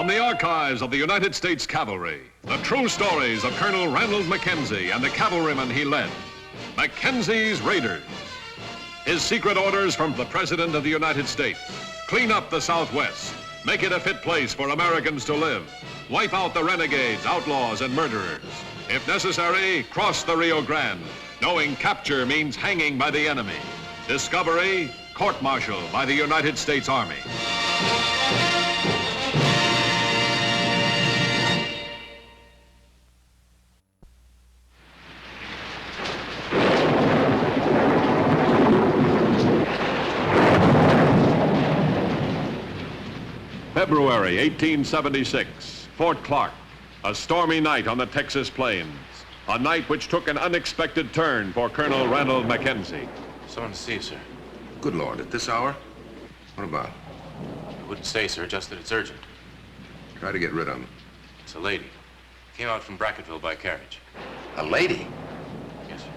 From the archives of the United States Cavalry, the true stories of Colonel Ranald Mackenzie and the cavalrymen he led. Mackenzie's Raiders. His secret orders from the President of the United States. Clean up the Southwest. Make it a fit place for Americans to live. Wipe out the renegades, outlaws, and murderers. If necessary, cross the Rio Grande, knowing capture means hanging by the enemy. Discovery, court-martial by the United States Army. February 1876, Fort Clark. A stormy night on the Texas plains. A night which took an unexpected turn for Colonel Ranald Mackenzie. Someone to see you, sir. Good Lord, at this hour? What about? I wouldn't say, sir, just that it's urgent. Try to get rid of him. It's a lady. Came out from Bracketville by carriage. A lady? Yes, sir.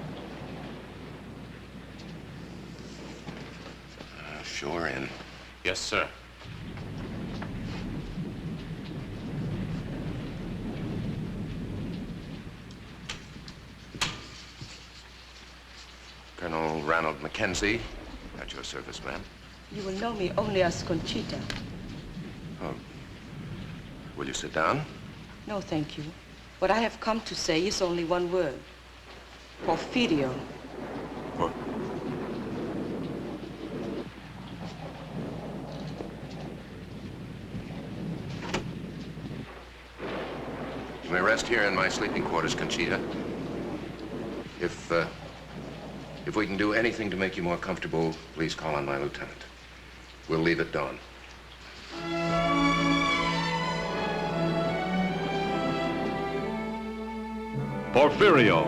Sure in. Yes, sir. Colonel Ranald Mackenzie, at your service, ma'am. You will know me only as Conchita. Oh. Will you sit down? No, thank you. What I have come to say is only one word. Porfirio. What? You may rest here in my sleeping quarters, Conchita. If we can do anything to make you more comfortable, please call on my lieutenant. We'll leave at dawn. Porfirio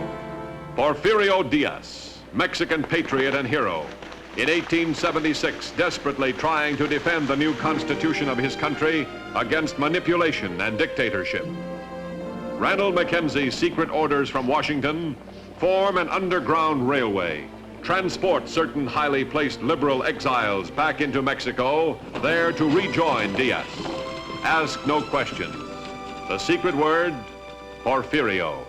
Diaz, Mexican patriot and hero. In 1876, desperately trying to defend the new constitution of his country against manipulation and dictatorship. Ranald Mackenzie's secret orders from Washington form an underground railway, transport certain highly placed liberal exiles back into Mexico, there to rejoin Diaz. Ask no questions. The secret word, Porfirio.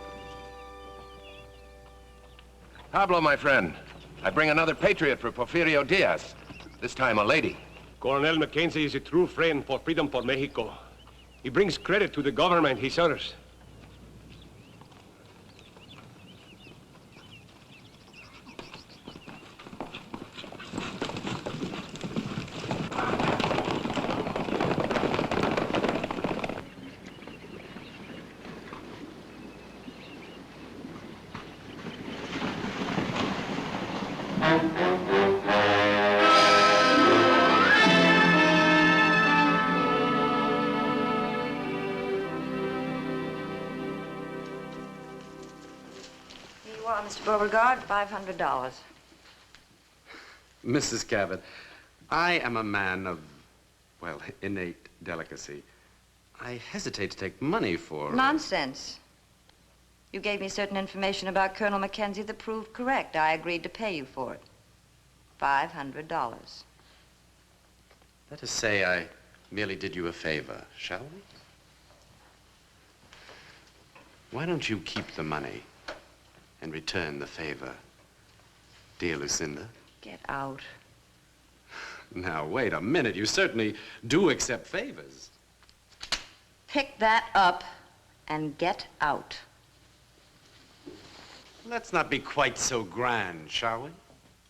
Pablo, my friend, I bring another patriot for Porfirio Diaz. This time a lady. Colonel Mackenzie is a true friend for freedom for Mexico. He brings credit to the government he serves. Mr. Beauregard, $500. Mrs. Cabot, I am a man of, well, innate delicacy. I hesitate to take money for... Nonsense. You gave me certain information about Colonel Mackenzie that proved correct. I agreed to pay you for it. $500. Let us say I merely did you a favor, shall we? Why don't you keep the money and return the favor, dear Lucinda? Get out. Now, wait a minute. You certainly do accept favors. Pick that up and get out. Let's not be quite so grand, shall we?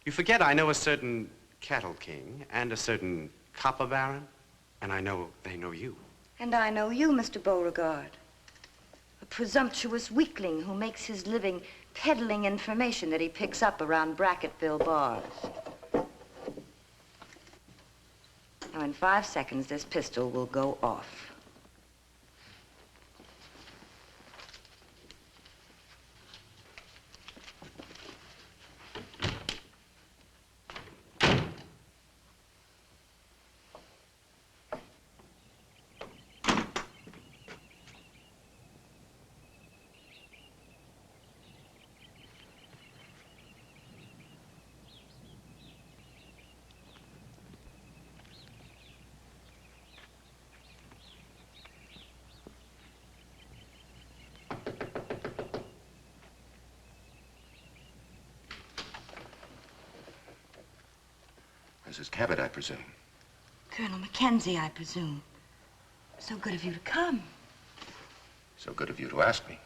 You forget I know a certain cattle king and a certain copper baron, and I know they know you. And I know you, Mr. Beauregard. A presumptuous weakling who makes his living peddling information that he picks up around Bracketville bars. Now, in 5 seconds, this pistol will go off. Mrs. Cabot, I presume. Colonel Mackenzie, I presume. So good of you to come. So good of you to ask me.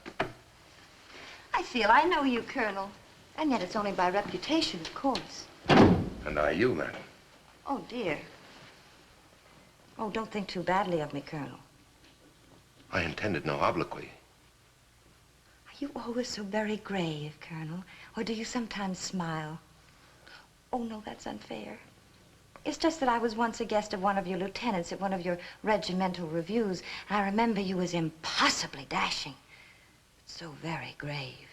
I feel I know you, Colonel. And yet it's only by reputation, of course. And I you, madam. Oh, dear. Oh, don't think too badly of me, Colonel. I intended no obloquy. Are you always so very grave, Colonel? Or do you sometimes smile? Oh, no, that's unfair. It's just that I was once a guest of one of your lieutenants at one of your regimental reviews, and I remember you as impossibly dashing, but so very grave.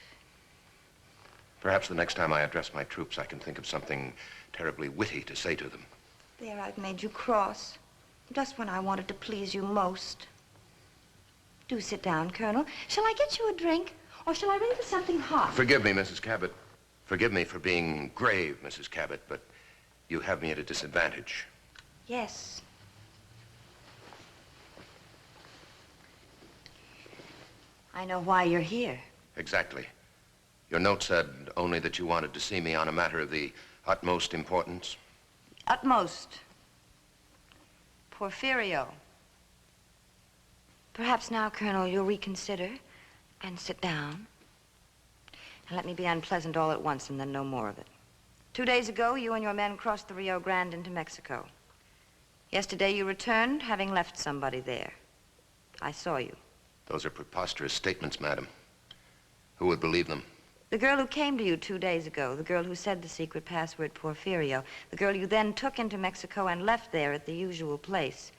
Perhaps the next time I address my troops, I can think of something terribly witty to say to them. There, I've made you cross, just when I wanted to please you most. Do sit down, Colonel. Shall I get you a drink, or shall I ring for something hot? Forgive me, Mrs. Cabot. Forgive me for being grave, Mrs. Cabot, but you have me at a disadvantage. Yes. I know why you're here. Exactly. Your note said only that you wanted to see me on a matter of the utmost importance. Utmost. Porfirio. Perhaps now, Colonel, you'll reconsider and sit down. And let me be unpleasant all at once and then no more of it. 2 days ago, you and your men crossed the Rio Grande into Mexico. Yesterday, you returned, having left somebody there. I saw you. Those are preposterous statements, madam. Who would believe them? The girl who came to you 2 days ago, the girl who said the secret password Porfirio, the girl you then took into Mexico and left there at the usual place.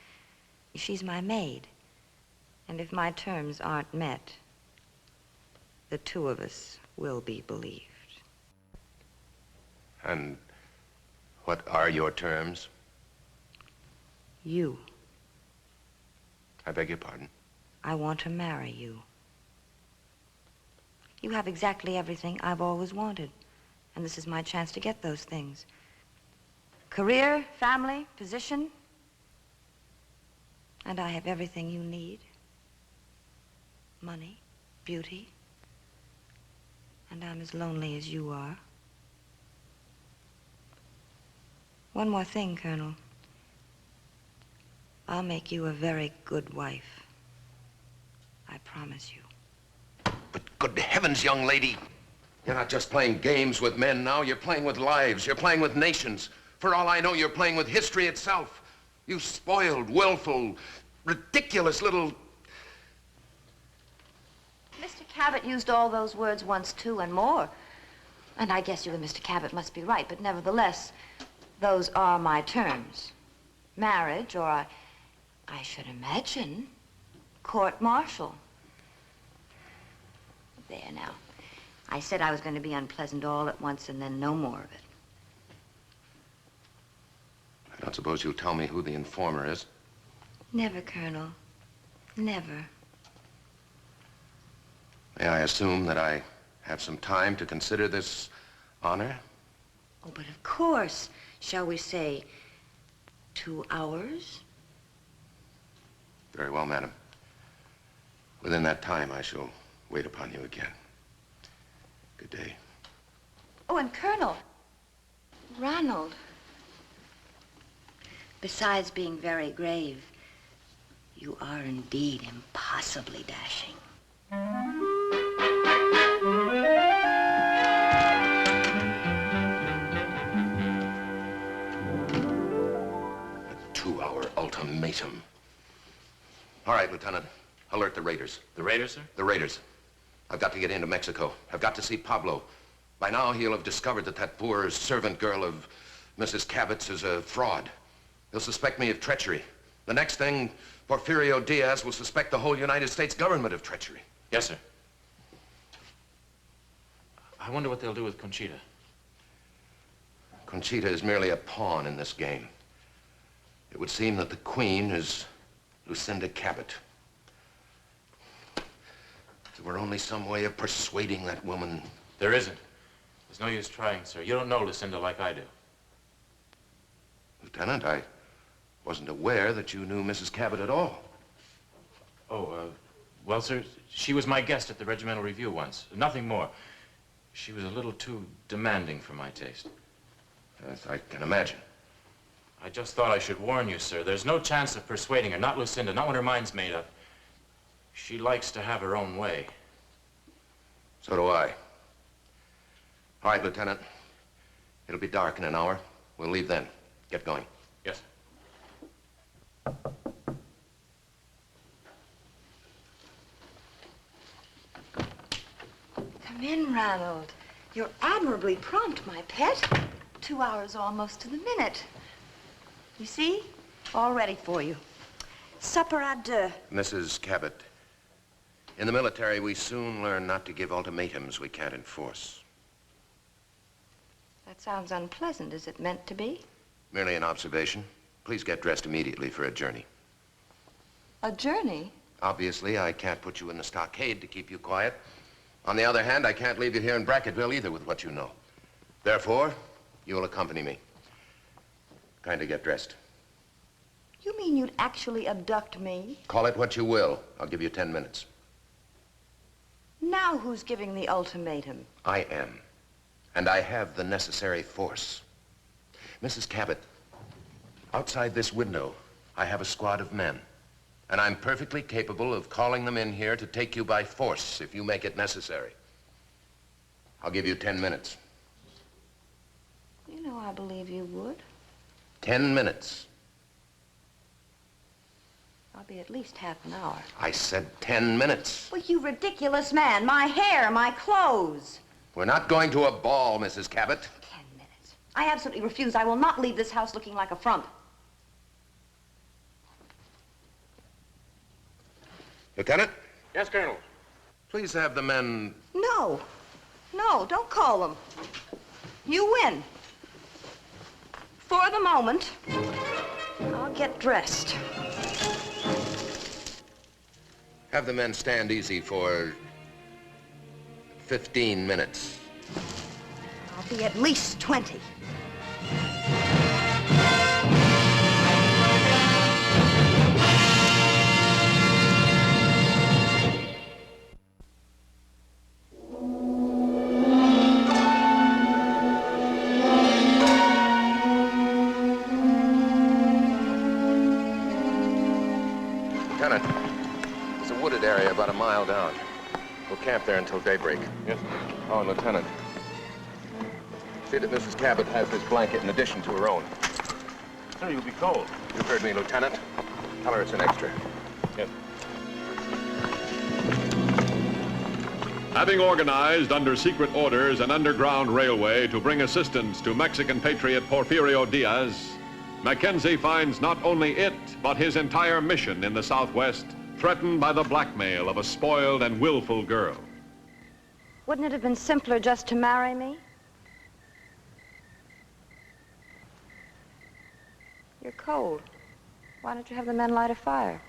She's my maid. And if my terms aren't met, the two of us will be believed. And what are your terms? You. I beg your pardon? I want to marry you. You have exactly everything I've always wanted. And this is my chance to get those things. Career, family, position. And I have everything you need. Money, beauty. And I'm as lonely as you are. One more thing, Colonel. I'll make you a very good wife. I promise you. But good heavens, young lady, you're not just playing games with men now. You're playing with lives. You're playing with nations. For all I know, you're playing with history itself. You spoiled, willful, ridiculous little... Mr. Cabot used all those words once, too, and more. And I guess you and Mr. Cabot must be right, but nevertheless, those are my terms. Marriage, or I should imagine, court-martial. There now. I said I was going to be unpleasant all at once and then no more of it. I don't suppose you'll tell me who the informer is? Never, Colonel. Never. May I assume that I have some time to consider this honor? Oh, but of course. Shall we say 2 hours? Very well, madam. Within that time, I shall wait upon you again. Good day. Oh, and Colonel. Ronald. Besides being very grave, you are indeed impossibly dashing. A 2-hour ultimatum. All right, Lieutenant. Alert the raiders. The raiders, sir? The raiders. I've got to get into Mexico. I've got to see Pablo. By now, he'll have discovered that that poor servant girl of Mrs. Cabot's is a fraud. He'll suspect me of treachery. The next thing, Porfirio Diaz will suspect the whole United States government of treachery. Yes, sir. I wonder what they'll do with Conchita. Conchita is merely a pawn in this game. It would seem that the queen is Lucinda Cabot. If there were only some way of persuading that woman. There isn't. There's no use trying, sir. You don't know Lucinda like I do. Lieutenant, I wasn't aware that you knew Mrs. Cabot at all. Oh, well, sir, she was my guest at the regimental review once. Nothing more. She was a little too demanding for my taste. Yes, I can imagine. I just thought I should warn you, sir. There's no chance of persuading her. Not Lucinda, not when her mind's made up. She likes to have her own way. So do I. All right, Lieutenant. It'll be dark in an hour. We'll leave then. Get going. Yes. Come in, Ranald. You're admirably prompt, my pet. 2 hours almost to the minute. You see? All ready for you. Supper à deux. Mrs. Cabot, in the military, we soon learn not to give ultimatums we can't enforce. That sounds unpleasant. Is it meant to be? Merely an observation. Please get dressed immediately for a journey. A journey? Obviously, I can't put you in the stockade to keep you quiet. On the other hand, I can't leave you here in Bracketville either with what you know. Therefore, you'll accompany me. Kindly get dressed. You mean you'd actually abduct me? Call it what you will. I'll give you 10 minutes. Now who's giving the ultimatum? I am. And I have the necessary force. Mrs. Cabot, outside this window, I have a squad of men. And I'm perfectly capable of calling them in here to take you by force if you make it necessary. I'll give you 10 minutes. You know I believe you would. 10 minutes. I'll be at least half an hour. I said 10 minutes. Well, you ridiculous man. My hair, my clothes. We're not going to a ball, Mrs. Cabot. 10 minutes. I absolutely refuse. I will not leave this house looking like a frump. Lieutenant, Yes, Colonel. please have the men... No. No, don't call them. You win. For the moment, I'll get dressed. Have the men stand easy for 15 minutes. I'll be at least 20. Lieutenant, there's a wooded area about a mile down. We'll camp there until daybreak. Yes. Oh, and Lieutenant, see that Mrs. Cabot has this blanket in addition to her own. Sir, you'll be cold. You've heard me, Lieutenant. Tell her it's an extra. Yes. Having organized under secret orders an underground railway to bring assistance to Mexican patriot Porfirio Diaz, Mackenzie finds not only it, but his entire mission in the Southwest threatened by the blackmail of a spoiled and willful girl. Wouldn't it have been simpler just to marry me? You're cold. Why don't you have the men light a fire?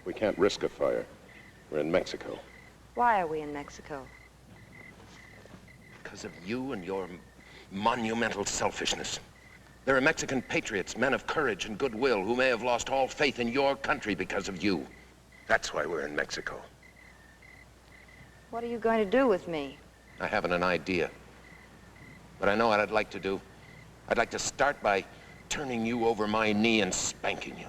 We can't risk a fire. We're in Mexico. Why are we in Mexico? Because of you and your monumental selfishness. There are Mexican patriots, men of courage and goodwill, who may have lost all faith in your country because of you. That's why we're in Mexico. What are you going to do with me? I haven't an idea. But I know what I'd like to do. I'd like to start by turning you over my knee and spanking you.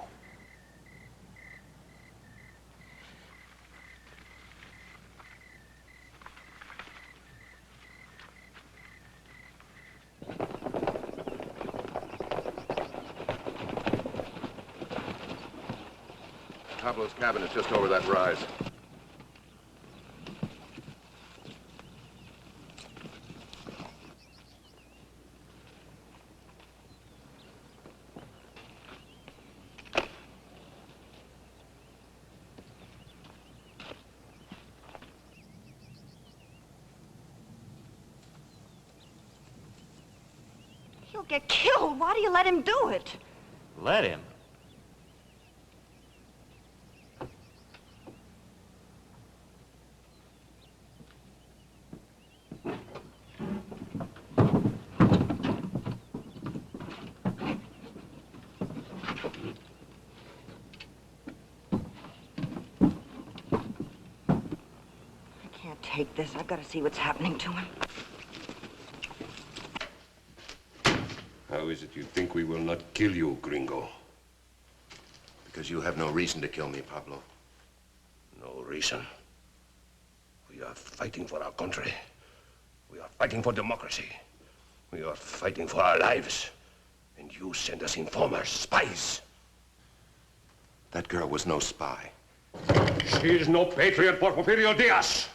Pablo's cabin is just over that rise. He'll get killed. Why do you let him do it? Let him? I can't take this. I've got to see what's happening to him. How is it you think we will not kill you, gringo? Because you have no reason to kill me, Pablo. No reason. We are fighting for our country. We are fighting for democracy. We are fighting for our lives. And you send us informers, spies. That girl was no spy. She is no patriot for Porfirio Diaz.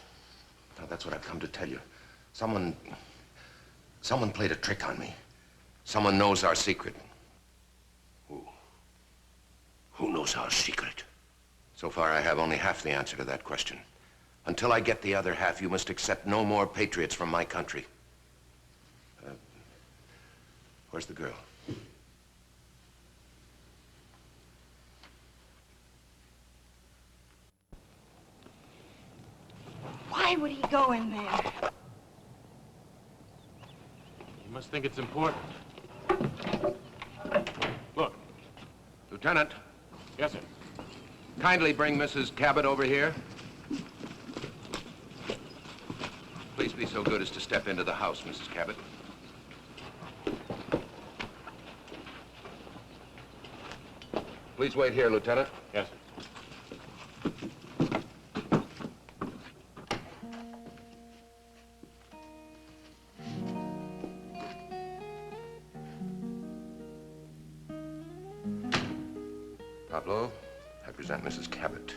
Now, that's what I've come to tell you. Someone played a trick on me. Someone knows our secret. Who? Who knows our secret? So far, I have only half the answer to that question. Until I get the other half, you must accept no more patriots from my country. Where's the girl? Why would he go in there? You must think it's important. Look. Lieutenant. Yes, sir. Kindly bring Mrs. Cabot over here. Please be so good as to step into the house, Mrs. Cabot. Please wait here, Lieutenant. Yes, sir. Pablo, I present Mrs. Cabot.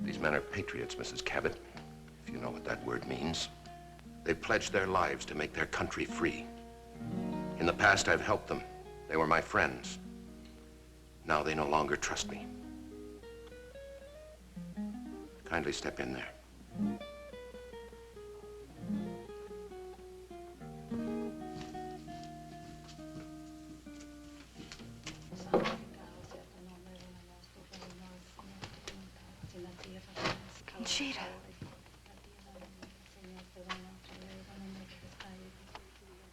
These men are patriots, Mrs. Cabot, if you know what that word means. They've pledged their lives to make their country free. In the past, I've helped them. They were my friends. Now they no longer trust me. Kindly step in there. Conchita.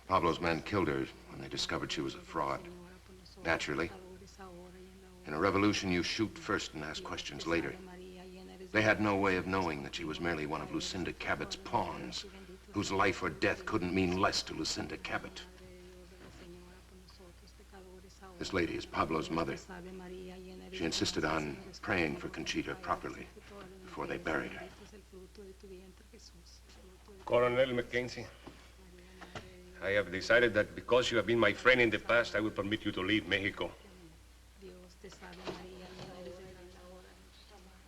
Pablo's men killed her when they discovered she was a fraud. Naturally. In a revolution, you shoot first and ask questions later. They had no way of knowing that she was merely one of Lucinda Cabot's pawns, whose life or death couldn't mean less to Lucinda Cabot. This lady is Pablo's mother. She insisted on praying for Conchita properly before they buried her. Colonel Mackenzie, I have decided that because you have been my friend in the past, I will permit you to leave Mexico.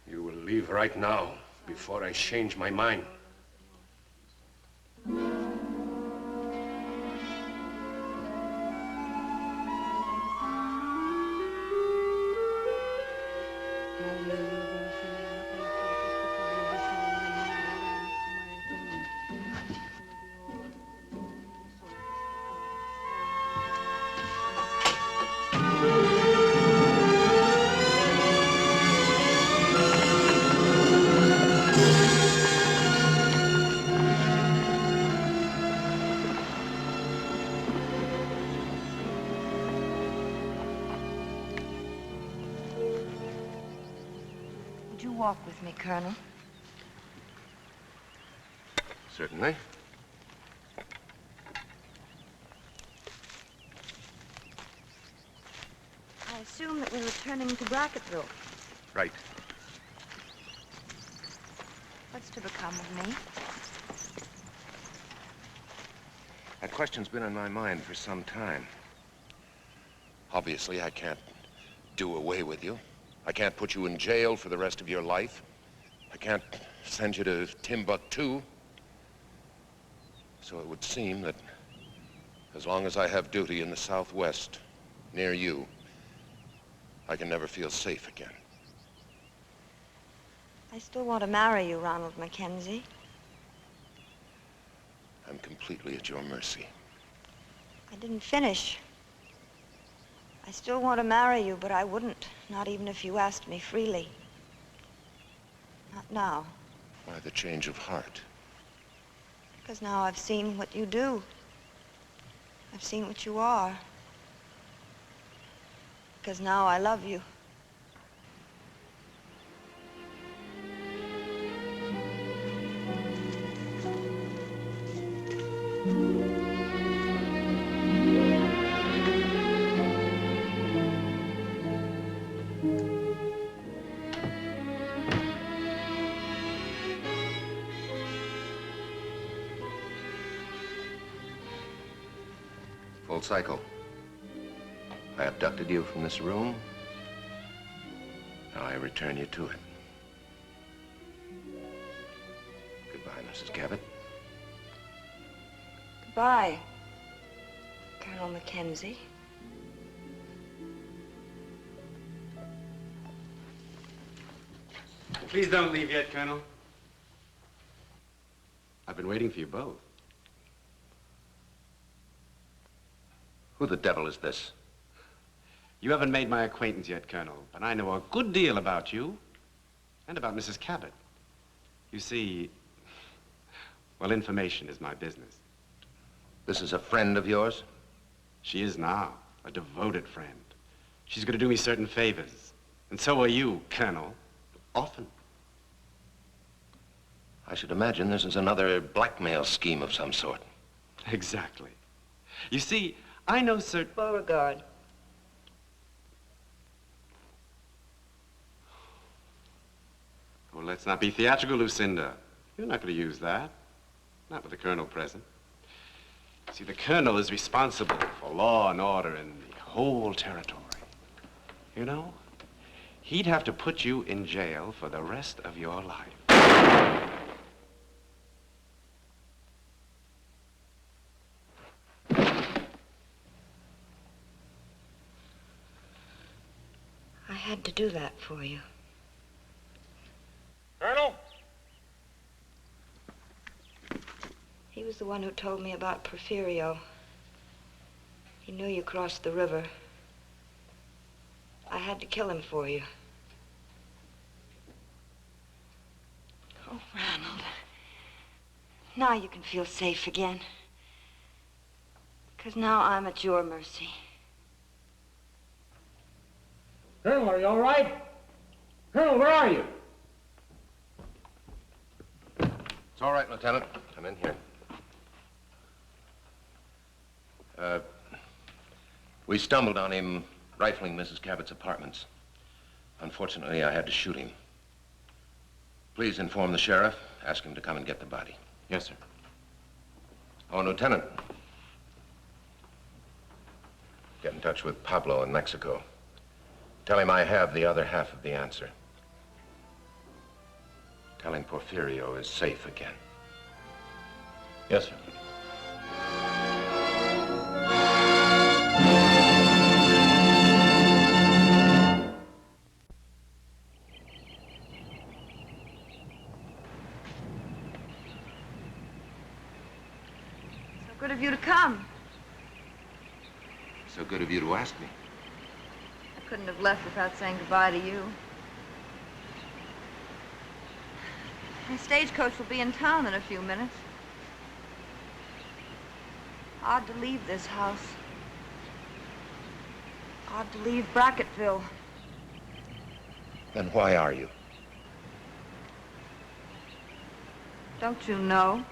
You will leave right now, before I change my mind. Would you walk with me, Colonel? Certainly. I assume that we're returning to Bracketville. Right. What's to become of me? That question's been on my mind for some time. Obviously, I can't do away with you. I can't put you in jail for the rest of your life. I can't send you to Timbuktu. So it would seem that as long as I have duty in the Southwest, near you, I can never feel safe again. I still want to marry you, Ronald Mackenzie. I'm completely at your mercy. I didn't finish. I still want to marry you, but I wouldn't, not even if you asked me freely. Not now. Why the change of heart? Because now I've seen what you do. I've seen what you are. Because now I love you. Full cycle. I abducted you from this room. Now I return you to it. Goodbye, Mrs. Cabot. Goodbye, Colonel Mackenzie. Please don't leave yet, Colonel. I've been waiting for you both. Who the devil is this? You haven't made my acquaintance yet, Colonel, but I know a good deal about you and about Mrs. Cabot. You see, well, information is my business. This is a friend of yours? She is now, a devoted friend. She's going to do me certain favors. And so are you, Colonel. Often. I should imagine this is another blackmail scheme of some sort. Exactly. You see, I know certain... Beauregard. Well, let's not be theatrical, Lucinda. You're not going to use that. Not with the Colonel present. See, the Colonel is responsible for law and order in the whole territory. You know, he'd have to put you in jail for the rest of your life. I had to do that for you. Colonel? He was the one who told me about Porfirio. He knew you crossed the river. I had to kill him for you. Oh, Ranald. Now you can feel safe again. Because now I'm at your mercy. Colonel, are you all right? Colonel, where are you? It's all right, Lieutenant. I'm in here. We stumbled on him rifling Mrs. Cabot's apartments. Unfortunately, I had to shoot him. Please inform the sheriff. Ask him to come and get the body. Yes, sir. Oh, and Lieutenant. Get in touch with Pablo in Mexico. Tell him I have the other half of the answer. Tell him Porfirio is safe again. Yes, sir. So good of you to come. So good of you to ask me. I couldn't have left without saying goodbye to you. My stagecoach will be in town in a few minutes. Odd to leave this house. Odd to leave Bracketville. Then why are you? Don't you know?